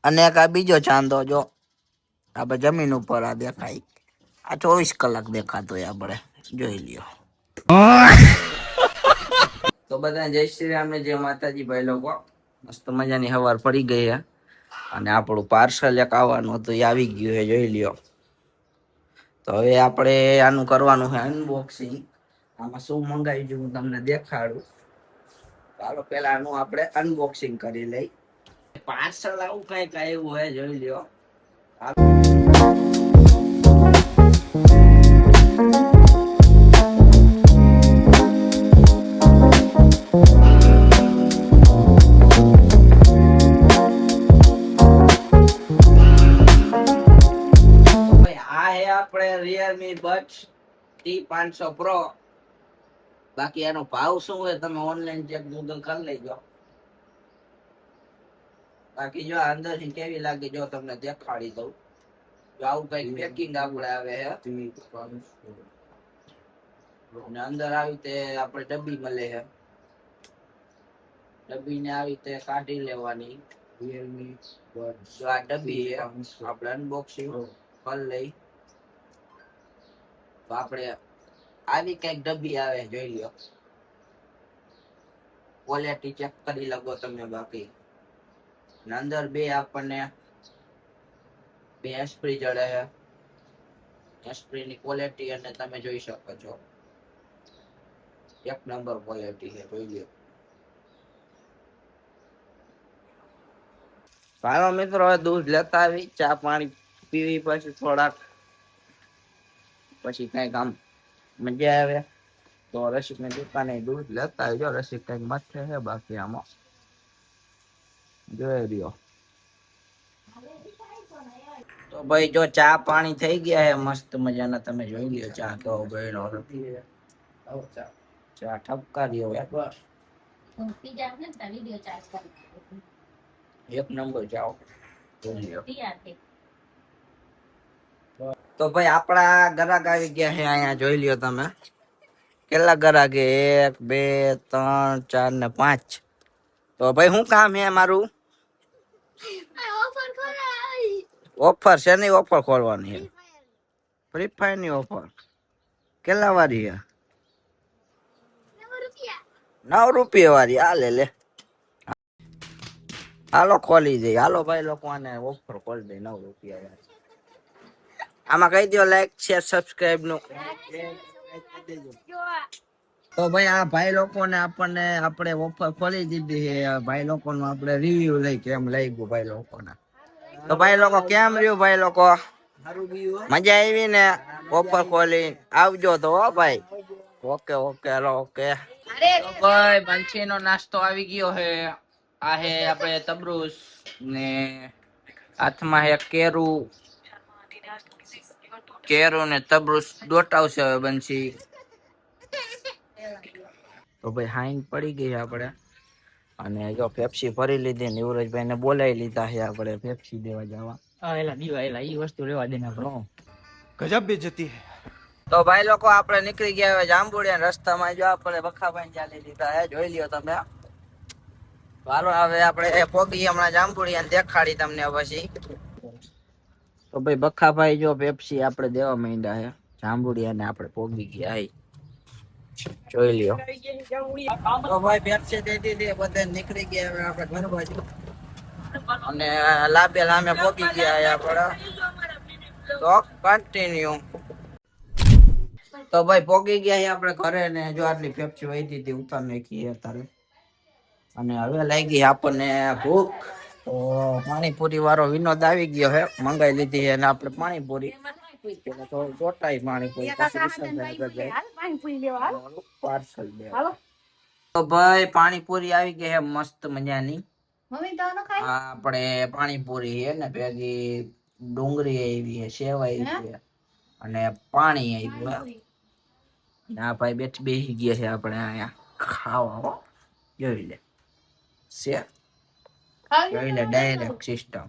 અને એક આ બીજો ચાંદો જો આપણે જમીન ઉપર આ દેખાય, આ 24 કલાક દેખાતો હોય, આપણે જોઈ લ્યો. તો બધા જય શ્રી રામ ને જય માતાજી ભાઈ લોકો. મસ્ત મજાની હવાર પડી ગઈ છે અને આપણું પાર્સલ એક આવવાનું હતું એ આવી ગયું છે, જોઈ લ્યો. તો હવે આપણે આનું કરવાનું છે અનબોક્સિંગ. આમાં શું મંગાવી છું હું તમને દેખાડું. ચાલો પેલા આનું આપણે અનબોક્સિંગ કરી લઈ. પાર્સલ આવું કઈક આવ્યું હોય, જોઈ લ્યો. આપણે રિયલમી બડ્સ T500 Pro. બાકી એનો ભાવ શું હોય તમે ઓનલાઈન ચેક ગૂગલ કરી લેજો. બાકી જો અંદર થી કેવી લાગે જો તમને દેખાડી દઉં. જો આવું કઈક પેકિંગ આપણે આવે છે અને અંદર આવી તે આપણે ડબ્બી મળે છે. ડબ્બી ને આવી તે કાઢી લેવાની. રિયલમી બડ્સ જો આ ડબ્બી છે, આપણે અનબોક્સિંગ કરી લઈ. તો આપણે આવી કઈક ડબ્બી આવે, જોઈ લ્યો. ક્વોલિટી ચેક કરી લગો તમે. બાકી અંદર બે આપણને બે સ્પ્રે જડે છે. સ્પ્રે ની ક્વોલિટી અને તમે જોઈ શકો છો, એક નંબર ક્વોલિટી છે, જોઈ લ્યો. હાલો મિત્રો, હવે દૂધ લેતા આવી, ચા પાણી પીવી, પછી થોડાક પછી કઈક આમ મજા આવે તો રસિક ની દુકાને દૂધ લેતા આવજો. રસિક કઈક મથે છે, બાકી આમાં જોઈ રહ્યો. તો ભાઈ જો ચા પાણી થઈ ગયા છે મસ્ત મજાના, તમે જોઈ લ્યો. ચા તો ગયો ચા ઠપકા રહ્યો, એક નંબર ચા. તો ભાઈ આપડા ગ્રાહક આવી ગયા છે અહીંયા, જોઈ લ્યો તમે. કેટલા ગ્રાહક? 1 2 3 4 ને 5. તો ભાઈ શું કામ છે મારું? ઓફર છે નહીં, ઓફર ખોલવાની છે. ફ્રી ફાયર ની ઓફર કેટલા વાળી છે? 9 રૂપિયા વાળી. હાલે લે, હાલો ખોલી દે. હાલો ભાઈ લોકો, આને ઓફર ખોલી દે 9 રૂપિયા વાળી. આમાં કહી દો લાઈક શેર સબસ્ક્રાઇબ નું. તો ભાઈ આ ભાઈ લોકો ને આપણને આપણે ઓફર ખોલી દીધી છે. ભાઈ લોકો નું આપણે રિવ્યુ લઈ કેમ લાગ્યું ભાઈ લોકો ના. તો ભાઈ લોકો કેમ રહ્યું? ભાઈ લોકો મજા આવી ને ઓફર ખોલી? આવજો તો ભાઈ. Okay okay, hello okay. ભાઈ બંસી નો નાસ્તો આવી ગયો છે. આ હે આપણે તબરૂસ ને હાથમાં હે કેરું ને તબરૂસ દોટાવશે હવે બંસી. તો ભાઈ હાઈન પડી ગઈ આપણે, અને જો પેપ્સી ભરી લીધી ને યુવરાજભાઈ ને બોલાવી લીધા છે આપણે પેપ્સી દેવા જવા. એલા દીવા એલા ઈ વસ્તુ લેવા દેને આપણો ગજબ બેજતી હે. તો ભાઈ લોકો આપણે નીકળી ગયા હવે જાંબુડિયા. રસ્તામાં જો આપણે બખાભાઈ ચાલી લીધા હે, જોઈ લ્યો તમે. હાલો હવે આપણે પોગી હમણાં જાંબુડિયા દેખાડી તમને પછી. તો ભાઈ બખાભાઈ જો પેપ્સી આપણે દેવા માંડ્યા છે જાંબુડિયા ને આપણે પોગી ગયા. જોઈ લ્યો. તો ભાઈ પેપ્સી દે દીધી, બધે નીકળી ગયા હવે આપણે ઘર બાજુ. અને લાંબે લાંબે પોગી ગયા આપણે. તો કન્ટિન્યુ. તો ભાઈ પોગી ગયા આપણે ઘરે ને જો આટલી પેપ્સી વહી દીધી ઉતાર નાખી અત્યારે. અને હવે લાગી આપણને ભૂખ. તો પાણીપુરી વાળો વિનોદ આવી ગયો હે, મંગાઈ લીધી છે અને આપણે પાણીપુરી તો ચોટાઈ પાણીપુરી પાર્સલ દે. તો ભાઈ પાણીપુરી આવી ગઈ છે મસ્ત મજાની. આપણે પાણીપુરી છે ને ભેગી ડુંગળી આવી છે, સેવ આવી છે અને પાણી આવ્યું. ના ભાઈ બેસી ગયા છે આપણે અહીંયા ખાવા. જોઈ લે જોઈ લે ડાયરેક્ટ સિસ્ટમ.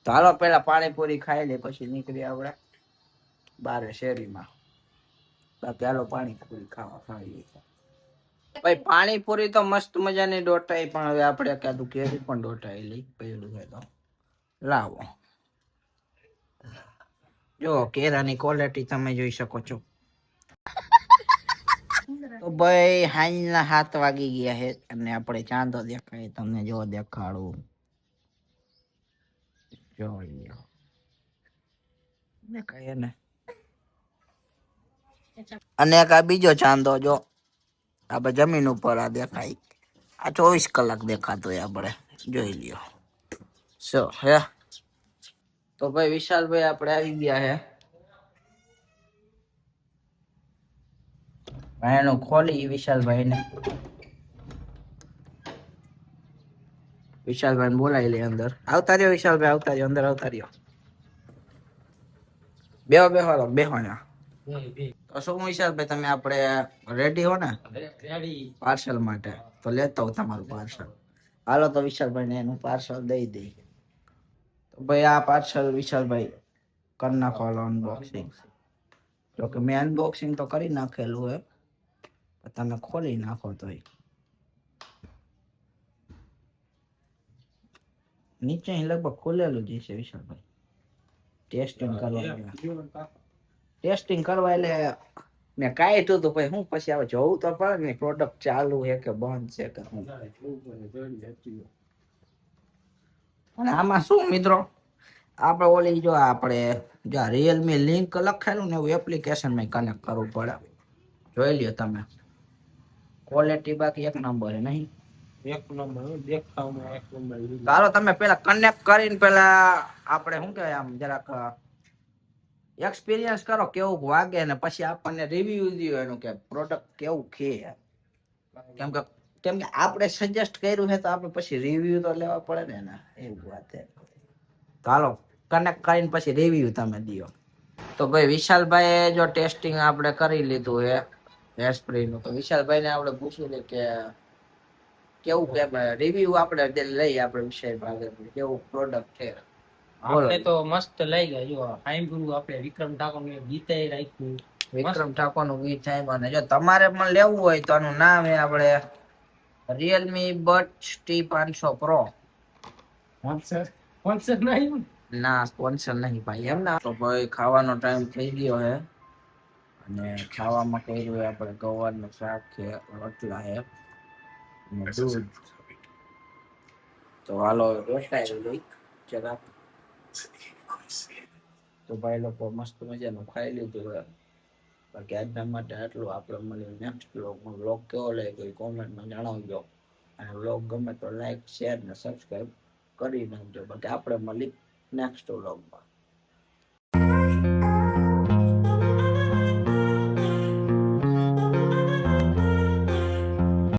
તો હાલો પેલા પાણીપુરી ખાઈ લે પછી નીકળી આપણે બારે શેરીમાં. બાકી હાલો પાણીપુરી ખાઈ. ભાઈ પાણીપુરી તો મસ્ત મજાની ડોટાઈ, પણ હવે આપણે કાદુ કેરી પણ ડોટાઈ લઈ પડ્યું હોય તો લાવો જો કેરાની ક્વોલિટી તમે જોઈ શકો છો. તો ભાઈ હાઈના 7 વાગી ગયા છે અને આપણે ચાંદો દેખાય તમને જો દેખાડું. જો દેખાય ને. અને એક આ બીજો ચાંદો જો આપણે જમીન ઉપર આ દેખાય. આ 24 કલાક દેખાતો હોય આપણે જોઈ લ્યો. હે તો ભાઈ વિશાલભાઈ આપણે આવી ગયા હે. એનું ખોલી વિશાલભાઈને બોલાવી લે અંદર. આવતા રહ્યો વિશાલભાઈ, આવતા રહ્યો અંદર, આવતા રહ્યો. બેહો ને. તો શું વિશાલભાઈ તમે આપણે રેડી હો ને પાર્સલ માટે? તો લેતા હું તમારું પાર્સલ. હાલો તો વિશાલભાઈ ને એનું પાર્સલ દઈ દઈ. તો ભાઈ આ પાર્સલ વિશાલભાઈ કરી નાખો અનબોક્સિંગ. જો કે મેં અનબોક્સિંગ તો કરી નાખેલું હે, તમે ખોલી નાખો તો નીચે લગભગ ખોલેલું જ છે વિશાલભાઈ. ટેસ્ટિંગ કરવા એટલે મેં કાંઈ તું તો ભાઈ હું પછી આવે જોવું તો પડે ને પ્રોડક્ટ ચાલુ છે કે બંધ છે કે હું. અને આમાં શું મિત્રો આપણે ઓલી જો આપણે રિયલમી લિંક લખેલું ને એવું એપ્લિકેશન માં કનેક્ટ કરવું પડે. જોઈ લ્યો તમે ક્વોલિટી બાકી એક નંબર હે નહીં. એક નંબર દેખાવમાં એક નંબર. ચાલો તમે પેલા કનેક્ટ કરીને પેલા આપણે શું કહેવાય આમ જરાક એક્સપિરિયન્સ કરો કેવું વાગે ને પછી આપણને રિવ્યુ દિયો એનું કે પ્રોડક્ટ કેવું છે. કેમ કે આપણે સજેસ્ટ કર્યું છે તો આપણે પછી રિવ્યુ તો લેવા પડે ને એવું વાત છે. ચાલો કનેક્ટ કરીને પછી રિવ્યુ તમે દિયો. તો ભાઈ વિશાલભાઈ જો ટેસ્ટિંગ આપણે કરી લીધું છે એસ્પ્રી નું, તો વિશાલભાઈ ને આપણે પૂછી લે કે કેવું કે રિવ્યુ આપણે લઈ આપણે વિષય ભાગે કેવું પ્રોડક્ટ છે. આપણે તો મસ્ત લઈ ગયા. જો સાંભળ્યું આપણે વિક્રમ ઠાકોર નું ગીતે રાખ્યું. વિક્રમ ઠાકોર નું ગીત સાંભળ્યું. અને જો તમારે પણ લેવું હોય તો આનું નામ છે આપણે Realme buds T500 Pro. Sponsor નહીં ના, સ્પોન્સર નહીં ભાઈ એમ ના. તો ભાઈ ખાવાનો ટાઈમ થઈ ગયો છે અને ખાવામાં કર્યું આપણે ગવારનું શાક છે, રોટલા છે અને દૂધ. તો હાલો રોટાઈ લઈ જરા. તો ભાઈ લોકો મસ્ત મજાનું ખાઈ લીધું છે. બાકી આજના માટે આટલું. આપણે મળીએ નેક્સ્ટ વ્લોગમાં. વ્લોગ કેવો લાગ્યો કોમેન્ટમાં જણાવજો અને વ્લોગ ગમે તો લાઈક શેર ને સબસ્ક્રાઈબ કરી નાખજો. બાકી આપણે મળીએ નેક્સ્ટ વ્લોગમાં.